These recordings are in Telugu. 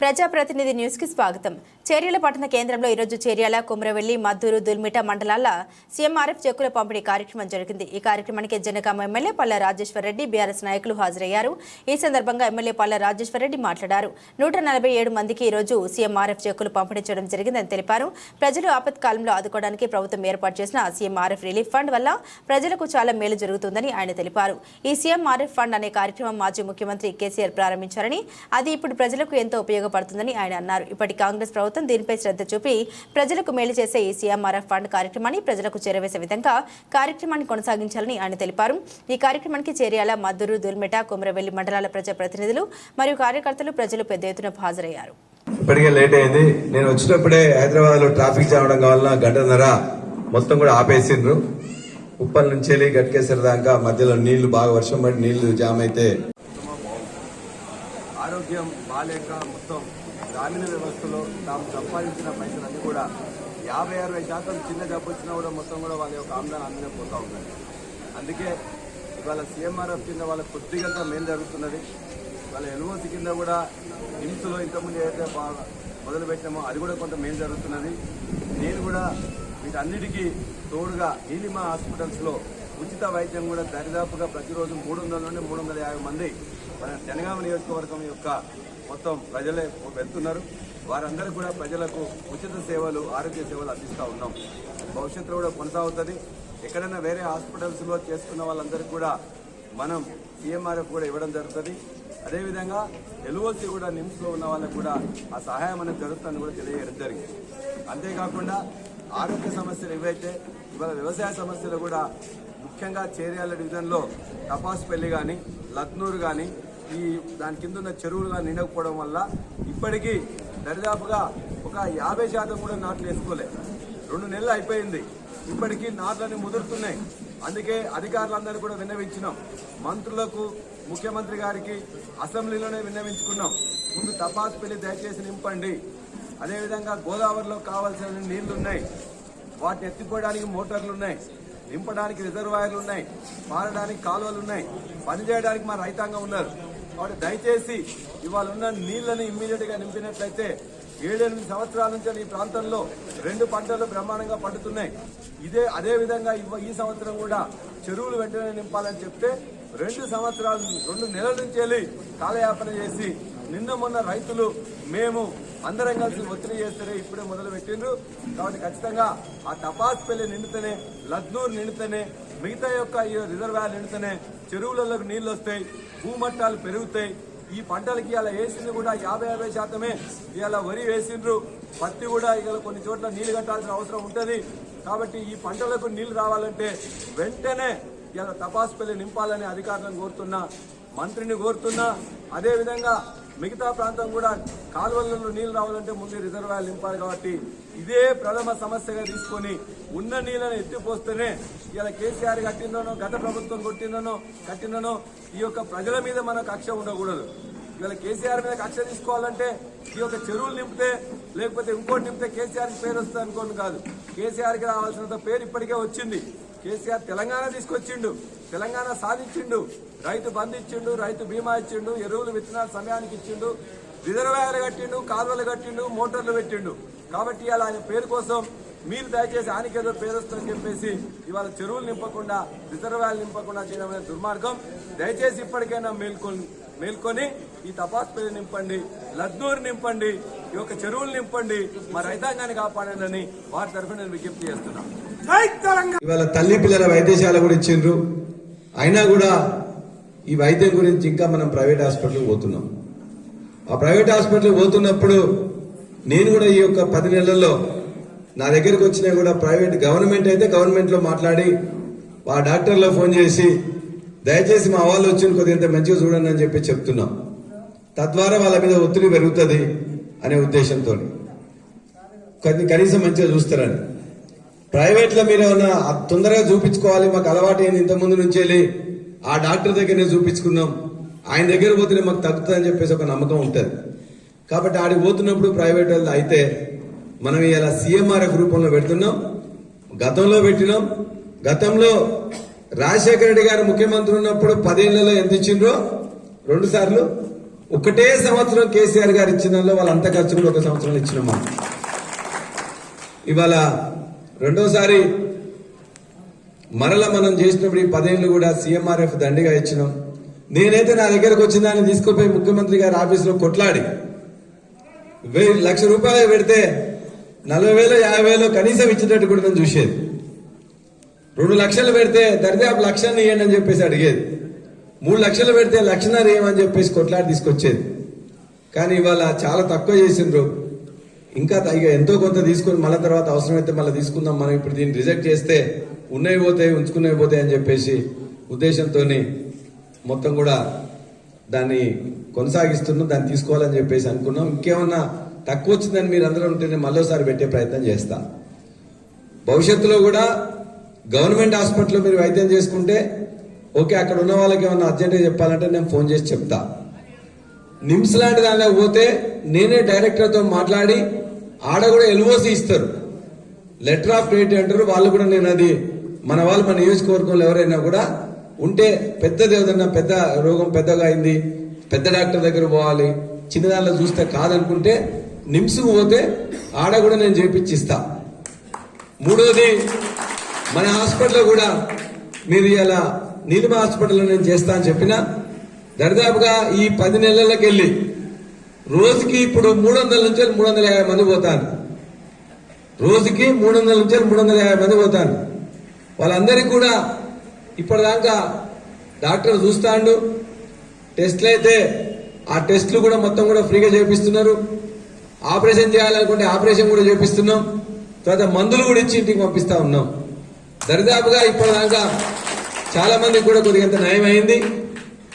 ప్రజాప్రతినిధి న్యూస్ కి స్వాగతం. చేర్యాల పట్టణ కేంద్రంలో ఈరోజు చేర్యాల, కుమ్రవెల్లి, మద్దూరు, దుల్మిట మండలాల సీఎంఆర్ఎఫ్ చెక్కుల పంపిణీ కార్యక్రమం జరిగింది. ఈ కార్యక్రమానికి జనగామ ఎమ్మెల్యే పల్ల రాజేశ్వర్ రెడ్డి, బీఆర్ఎస్ నాయకులు హాజరయ్యారు. ఈ సందర్భంగా ఎమ్మెల్యే పల్ల రాజేశ్వర్ రెడ్డి మాట్లాడారు. 147 మందికి ఈరోజు సీఎంఆర్ఎఫ్ చెక్కులు పంపిణీ చేయడం జరిగిందని తెలిపారు. ప్రజలు ఆపత్కాలంలో ఆదుకోవడానికి ప్రభుత్వం ఏర్పాటు చేసిన సీఎంఆర్ఎఫ్ రిలీఫ్ ఫండ్ వల్ల ప్రజలకు చాలా మేలు జరుగుతుందని ఆయన తెలిపారు. ఈ సీఎంఆర్ఎఫ్ ఫండ్ అనే కార్యక్రమం మాజీ ముఖ్యమంత్రి కేసీఆర్ ప్రారంభించారని, అది ఇప్పుడు ప్రజలకు ఎంతో ఉపయోగపడుతుందని ఆయన అన్నారు. ఇప్పటి కాంగ్రెస్ ప్రభుత్వం దీనిపై శ్రద్ధ చూపి ప్రజలకు మేలు చేసే ఈ సీఎంఆర్ఎఫ్ ఫండ్ కార్యక్రమాన్ని ప్రజలకు చేరవేసే విధంగా కార్యక్రమాన్ని కొనసాగించాలని ఆయన తెలిపారు. ఈ కార్యక్రమానికి చేర్యాల, మద్దూరు, దుల్మిట, కుమ్రవెల్లి మండలాల ప్రజాప్రతినిధులు మరియు కార్యకర్తలు, ప్రజలు పెద్ద ఎత్తున హాజరయ్యారు. ఇప్పటికే లేట్ అయింది. నేను వచ్చినప్పుడే హైదరాబాద్ లో ట్రాఫిక్ జామ్ అవడం వల్ల గంటన్నర మొత్తం కూడా ఆపేసిండ్రు. ఉప్పల్ నుంచి వెళ్ళి గట్కేసరి దాకా మధ్యలో నీళ్లు బాగా వర్షం పడి నీళ్లు జామ్ అయితే ఆరోగ్యం బాలేక మొత్తం గ్రామీణ వ్యవస్థలో తాము సంపాదించిన పైసలన్నీ కూడా 50-60% చిన్న జబ్బు వచ్చినా కూడా మొత్తం కూడా వాళ్ళ యొక్క ఆమ్దాన్ని అందనే పోతూ ఉంటుంది. అందుకే ఇవాళ సీఎంఆర్ఎఫ్ కింద వాళ్ళకి కొద్దిగా మేలు జరుగుతున్నది. వాళ్ళ ఎల్ఓసి కింద కూడా నిమ్స్లో ఇంతకుముందు ఏదైతే మొదలు పెట్టామో అది కూడా కొంత మేలు జరుగుతున్నది. నేను కూడా వీటన్నిటికీ తోడుగా నీలిమ హాస్పిటల్స్లో ఉచిత వైద్యం కూడా దరిదాపుగా ప్రతిరోజు 300 నుండి 350 మంది మన జనగామ నియోజకవర్గం యొక్క మొత్తం ప్రజలే వెళ్తున్నారు. వారందరూ కూడా ప్రజలకు ఉచిత సేవలు, ఆరోగ్య సేవలు అందిస్తూ ఉన్నాం. భవిష్యత్తులో కూడా కొనసాగుతుంది. ఎక్కడైనా వేరే హాస్పిటల్స్లో చేసుకున్న వాళ్ళందరికీ కూడా మనం సీఎంఆర్ఎఫ్ కూడా ఇవ్వడం జరుగుతుంది. అదేవిధంగా ఎల్ఓసి కూడా నిమ్స్లో ఉన్న వాళ్ళకు కూడా ఆ సహాయం అనేది జరుగుతుందని కూడా తెలియజేయడం జరిగింది. అంతేకాకుండా ఆరోగ్య సమస్యలు ఇవైతే ఇవాళ వ్యవసాయ సమస్యలు కూడా ముఖ్యంగా చేర్యాల డివిజన్లో తపాసుపల్లి కానీ, లద్నూరు కానీ, ఈ దాని కింద ఉన్న చెరువులు కానీ నిండకపోవడం వల్ల ఇప్పటికీ దరిదాపుగా ఒక 50% కూడా నాట్లు వేసుకోలే. 2 నెలలు అయిపోయింది. ఇప్పటికీ నాట్లన్నీ ముదురుతున్నాయి. అందుకే అధికారులందరూ కూడా విన్నవించినాం. మంత్రులకు, ముఖ్యమంత్రి గారికి అసెంబ్లీలోనే విన్నవించుకున్నాం. ముందు తపాసుపల్లి దయచేసి నింపండి. అదేవిధంగా గోదావరిలో కావాల్సిన నీళ్లున్నాయి, వాటిని ఎత్తిపోయడానికి మోటార్లు ఉన్నాయి, నింపడానికి రిజర్వాయర్లు ఉన్నాయి, పారడానికి కాలువలు ఉన్నాయి, పనిచేయడానికి మా రైతాంగం ఉన్నారు. కాబట్టి దయచేసి ఇవాళ ఉన్న నీళ్లను ఇమ్మీడియట్ గా నింపినట్లయితే 7-8 సంవత్సరాల నుంచి ఈ ప్రాంతంలో 2 పంటలు బ్రహ్మాండంగా పండుతున్నాయి. అదేవిధంగా ఈ సంవత్సరం కూడా చెరువులు వెంటనే నింపాలని చెప్తే 2 నెలల నుంచి వెళ్ళి కాలయాపన చేసి నిన్న మొన్న రైతులు మేము అందరం కలిసి ఒత్తిడి చేస్తేనే ఇప్పుడే మొదలు పెట్టిండ్రు. కాబట్టి ఖచ్చితంగా ఆ తపాసుపల్లి నిండితేనే, లద్నూరు నిండితేనే, మిగతా యొక్క ఈ రిజర్వాయర్ నిండితేనే చెరువులకు నీళ్లు వస్తాయి, భూమట్టాలు పెరుగుతాయి. ఈ పంటలకి ఇలా వేసింది కూడా 50-50% ఇలా వరి వేసిండ్రు. పత్తి కూడా ఇలా కొన్ని చోట్ల నీళ్లు కట్టాల్సిన అవసరం ఉంటుంది. కాబట్టి ఈ పంటలకు నీళ్లు రావాలంటే వెంటనే ఇలా తపాసుపల్లి నింపాలని అధికారులను కోరుతున్నా, మంత్రిని కోరుతున్నా. అదేవిధంగా మిగతా ప్రాంతం కూడా కాలువలలో నీళ్లు రావాలంటే ముందు రిజర్వాయర్లు నింపాలి. కాబట్టి ఇదే ప్రథమ సమస్యగా తీసుకొని ఉన్న నీళ్లను ఎత్తిపోస్తేనే ఇలా కేసీఆర్ కట్టిందనో, గత ప్రభుత్వం కట్టిందనో ఈ యొక్క ప్రజల మీద మన కక్ష ఉండకూడదు. ఇలా కేసీఆర్ మీద కక్ష తీసుకోవాలంటే ఈ యొక్క చెరువులు నింపితే, లేకపోతే ఇంకోటి నింపితే కేసీఆర్కి పేరు వస్తుంది అనుకోండి కాదు. కేసీఆర్కి రావాల్సినంత పేరు ఇప్పటికే వచ్చింది. కేసీఆర్ తెలంగాణ తీసుకొచ్చిండు, తెలంగాణ సాధించిండు, రైతు బంధు ఇచ్చిండు, రైతు బీమా ఇచ్చిండు, ఎరువులు విత్తనాలు సమయానికి ఇచ్చిండు, రిజర్వాయర్లు కట్టిండు, కాలువలు కట్టిండు, మోటార్లు పెట్టిండు. కాబట్టి అలా ఆయన పేరు కోసం మీరు దయచేసి ఆయనకేదో పేరు వస్తుందని చెప్పేసి ఇవాళ చెరువులు నింపకుండా, రిజర్వాయర్లు నింపకుండా చేయడం అనేది దుర్మార్గం. దయచేసి ఇప్పటికైనా మేల్కొని ఈ తపాసుపల్లి నింపండి, లద్నూరు నింపండి, ఈ యొక్క చెరువులు నింపండి, మా రైతాంగాన్ని కాపాడండి వారి తరఫున నేను విజ్ఞప్తి చేస్తున్నాను. ఇవాళ తల్లి పిల్లల వైద్యశాల కూడా ఇచ్చిండ్రు. అయినా కూడా ఈ వైద్యం గురించి ఇంకా మనం ప్రైవేట్ హాస్పిటల్కి పోతున్నాం. ఆ ప్రైవేట్ హాస్పిటల్కి పోతున్నప్పుడు నేను కూడా ఈ యొక్క 10 నెలల్లో నా దగ్గరికి వచ్చినా కూడా గవర్నమెంట్ అయితే గవర్నమెంట్ లో మాట్లాడి ఆ డాక్టర్లో ఫోన్ చేసి దయచేసి మా వాళ్ళు వచ్చిన కొద్దిగా మంచిగా చూడండి అని చెప్పి చెప్తున్నాం. తద్వారా వాళ్ళ మీద ఒత్తిడి పెరుగుతుంది అనే ఉద్దేశంతో కనీసం మంచిగా చూస్తారని. ప్రైవేట్ లో మీరు ఏమన్నా తొందరగా చూపించుకోవాలి, మాకు అలవాటు అయింది ఇంతకుముందు నుంచి వెళ్ళి ఆ డాక్టర్ దగ్గరనే చూపించుకున్నాం, ఆయన దగ్గర పోతేనే మాకు తగ్గుతుందని చెప్పేసి ఒక నమ్మకం ఉంటుంది. కాబట్టి ఆడికి పోతున్నప్పుడు ప్రైవేట్ వాళ్ళు అయితే మనం ఇలా సీఎంఆర్ఎఫ్ రూపంలో పెడుతున్నాం. గతంలో పెట్టినాం. గతంలో రాజశేఖర రెడ్డి గారు ముఖ్యమంత్రి ఉన్నప్పుడు 10 ఏళ్లలో ఎంత ఇచ్చిండ్రో 2 సార్లు ఒకటే సంవత్సరం కేసీఆర్ గారు ఇచ్చినంలో వాళ్ళంత ఖర్చు కూడా ఒక సంవత్సరం ఇచ్చినామా. ఇవాళ రెండోసారి మరలా మనం చేసినప్పుడు ఈ 10 ఏళ్ళు కూడా సీఎంఆర్ఎఫ్ దండిగా ఇచ్చినాం. నేనైతే నా దగ్గరకు వచ్చిన దాన్ని తీసుకుపోయి ముఖ్యమంత్రి గారి ఆఫీసులో కొట్లాడి 1,00,000 రూపాయలు పెడితే 40,000 50,000 కనీసం ఇచ్చేటట్టు కూడా నేను చూసేది. 2 లక్షలు పెడితే దరిదాపు 1,00,000 ఇవ్వండి అని చెప్పేసి అడిగేది. 3 లక్షలు పెడితే 1,50,000 ఇవ్వమని చెప్పేసి కొట్లాడి తీసుకొచ్చేది. కానీ ఇవాళ చాలా తక్కువ చేసిండ్రు. ఇంకా ఇక ఎంతో కొంత తీసుకొని మళ్ళీ తర్వాత అవసరమైతే మళ్ళీ తీసుకుందాం, మనం ఇప్పుడు దీన్ని రిజెక్ట్ చేస్తే ఉన్నాయి పోతాయి ఉంచుకునే పోతాయి అని చెప్పేసి ఉద్దేశంతో మొత్తం కూడా దాన్ని కొనసాగిస్తున్నాం. దాన్ని తీసుకోవాలని చెప్పేసి అనుకున్నాం. ఇంకేమన్నా తక్కువ వచ్చిందని మీరు అందరూ ఉంటేనే మళ్ళీసారి పెట్టే ప్రయత్నం చేస్తా. భవిష్యత్తులో కూడా గవర్నమెంట్ హాస్పిటల్లో మీరు వైద్యం చేసుకుంటే ఓకే, అక్కడ ఉన్న వాళ్ళకి ఏమన్నా అర్జెంట్గా చెప్పాలంటే నేను ఫోన్ చేసి చెప్తా. నిమ్స్ లాంటి దానిలో పోతే నేనే డైరెక్టర్తో మాట్లాడి ఆడ కూడా ఎల్ఓసి ఇస్తారు, లెటర్ ఆఫ్ క్రెడిట్ అంటారు. వాళ్ళు కూడా నేను అది మన వాళ్ళు మన నియోజకవర్గంలో ఎవరైనా కూడా ఉంటే పెద్దది ఏదన్నా పెద్ద రోగం పెద్దగా అయింది పెద్ద డాక్టర్ దగ్గర పోవాలి, చిన్నదానిలో చూస్తే కాదనుకుంటే నిమ్స్కు పోతే ఆడ కూడా నేను చేపించిస్తా. మూడోది మన హాస్పిటల్లో కూడా మీరు ఇలా నీలిమ హాస్పిటల్లో నేను చేస్తా అని చెప్పినా దరిదాపుగా ఈ 10 నెలలకు వెళ్ళి రోజుకి ఇప్పుడు 300 నుంచి 350 మంది పోతాను. రోజుకి 300 నుంచి 350 మంది పోతాను. వాళ్ళందరికీ కూడా ఇప్పటిదాకా డాక్టర్ చూస్తాడు. టెస్ట్లు అయితే ఆ టెస్ట్లు కూడా మొత్తం కూడా ఫ్రీగా చేపిస్తున్నారు. ఆపరేషన్ చేయాలనుకుంటే ఆపరేషన్ కూడా చేపిస్తున్నాం. తర్వాత మందులు కూడా ఇచ్చి ఇంటికి పంపిస్తా ఉన్నాం. దరిదాపుగా ఇప్పటిదాకా చాలా మందికి కూడా కొద్దిగంత నయం అయింది.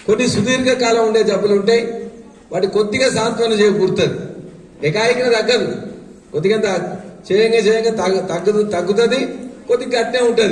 కొన్ని సుదీర్ఘ కాలం ఉండే జబ్బులు ఉంటాయి, వాటి కొద్దిగా సాంత్వన చేకూరుతుంది, ఏకాయికిన తగ్గదు. కొద్దిగంత చేయంగా తగ్గుతుంది, కొద్దిగా అట్నే ఉంటుంది.